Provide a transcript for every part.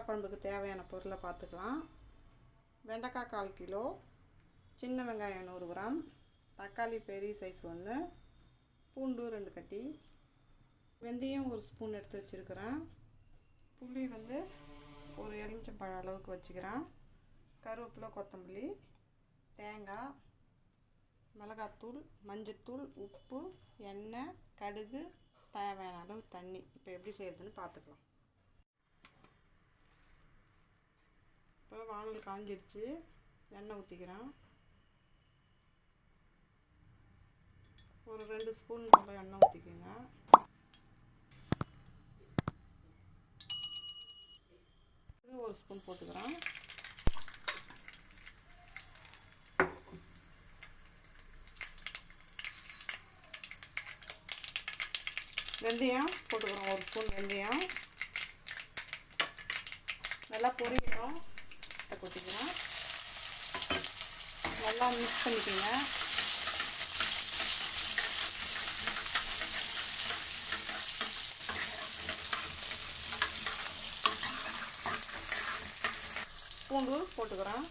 குழம்புக்கு தேவையான பொருளை பார்த்துக்கலாம். வெண்டைக்காய் 1/4 கிலோ, சின்ன வெங்காயம் 100 கிராம், தக்காளி பெரிய சைஸ் 1, பூண்டு 2 கட்டி, வெந்தயம் 1 ஸ்பூன் எடுத்து வச்சுருக்கிறேன், புளி வந்து ஒரு எலுமிச்சம்பழம் அளவுக்கு வச்சுக்கிறேன், கருவேப்பிலை, கொத்தமல்லி, தேங்காய், மிளகாத்தூள், மஞ்சத்தூள், உப்பு, எண்ணெய், கடுகு, தேவையான அளவு தண்ணி. இப்போ எப்படி செய்கிறதுன்னு பார்த்துக்கலாம். இப்போ வானல் காஞ்சிடுச்சு, எண்ணெய் ஊற்றிக்கிறேன். ஒரு 2 ஸ்பூன் போல் எண்ணெய் ஊற்றிக்கோங்க. இது 1 ஸ்பூன் போட்டுக்கிறேன். வெந்தயம் போட்டுக்கிறோம், 1 ஸ்பூன் வெந்தயம். நல்லா பொரியணும், கொட்டிக்கிறேன். நல்லா மிக்ஸ் பண்ணிக்கோங்க. பூண்டு போட்டுக்கிறேன்.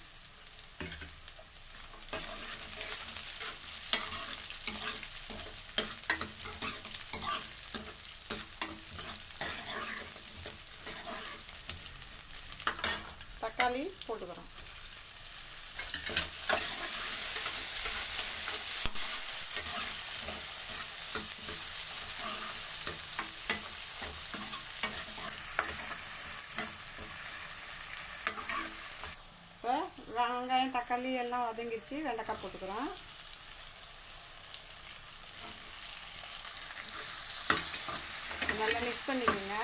தக்காளி போட்டுக்கிறோம். இப்போ வெங்காயம் தக்காளி எல்லாம் வதங்கிச்சு, வெண்டைக்காய் போட்டுக்கிறோம். நல்லா மிக்ஸ் பண்ணிக்கோங்க.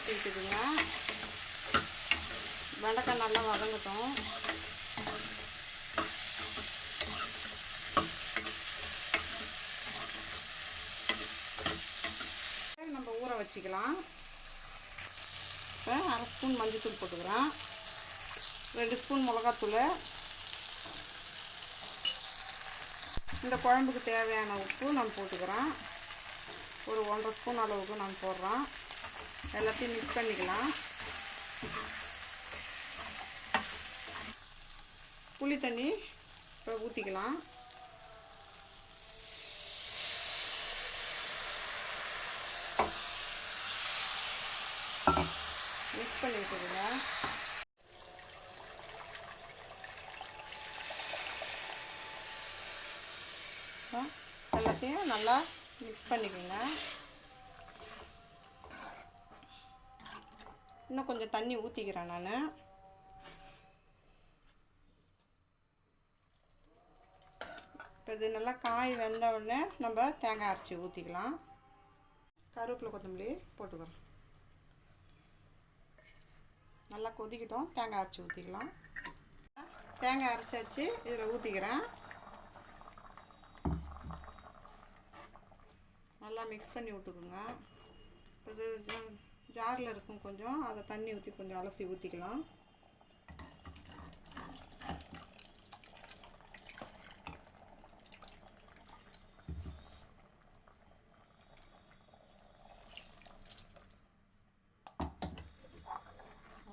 எடுத்துக்கோங்க. வெண்டைக்காய் நல்லா வதங்கட்டும். நம்ம ஊற வச்சுக்கலாம். இப்போ 1/2 ஸ்பூன் மஞ்சத்தூள் போட்டுக்கிறேன், 2 ஸ்பூன் மிளகாத்தூள், இந்த குழம்புக்கு தேவையான உப்பு நான் போட்டுக்கிறேன். ஒரு 1/2 ஸ்பூன் அளவுக்கு நான் போடுறேன். எல்லாத்தையும் மிக்ஸ் பண்ணிக்கலாம். புளி தண்ணி இப்போ ஊற்றிக்கலாம். மிக்ஸ் பண்ணி வச்சுக்கோங்க. எல்லாத்தையும் நல்லா மிக்ஸ் பண்ணிக்கோங்க. இன்னும் கொஞ்சம் தண்ணி ஊற்றிக்கிறேன் நான். இப்போ இது நல்லா காய் வெந்த உடனே நம்ம தேங்காய் அரைச்சி ஊற்றிக்கலாம். கருவேப்பிலை, கொத்தமல்லி போட்டுக்கிறோம். நல்லா கொதிக்கிட்டோம், தேங்காய் அரைச்சி ஊற்றிக்கலாம். தேங்காய் அரைச்சி வச்சு இதில் ஊற்றிக்கிறேன். நல்லா மிக்ஸ் பண்ணி விட்டுக்குங்க. இது ஜாரில் இருக்கும், கொஞ்சம் அதை தண்ணி ஊற்றி கொஞ்சம் அலசி ஊற்றிக்கலாம்.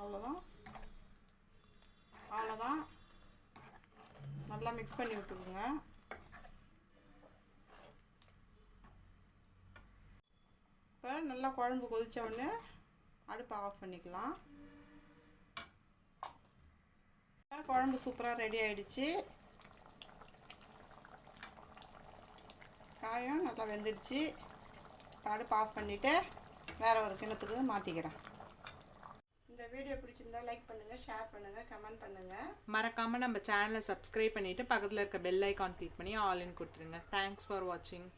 அவ்வளோதான். நல்லா மிக்ஸ் பண்ணி விட்டுக்குங்க. இப்போ நல்லா குழம்பு கொதித்த உடனே அடுப்பை ஆஃப் பண்ணிக்கலாம். குழம்பு சூப்பராக ரெடி ஆகிடுச்சு. காயும் நல்லா வெந்துடுச்சு. இப்போ அடுப்பை ஆஃப் பண்ணிவிட்டு வேறு ஒரு கிண்ணத்துக்கு மாற்றிக்கிறேன். இந்த வீடியோ பிடிச்சிருந்தா லைக் பண்ணுங்கள், ஷேர் பண்ணுங்கள், கமெண்ட் பண்ணுங்கள். மறக்காமல் நம்ம சேனலை சப்ஸ்கிரைப் பண்ணிவிட்டு பக்கத்தில் இருக்க பெல் ஐக்கான் கிளிக் பண்ணி ஆல் இன் கொடுத்துருங்க. தேங்க்ஸ் ஃபார் வாட்சிங்.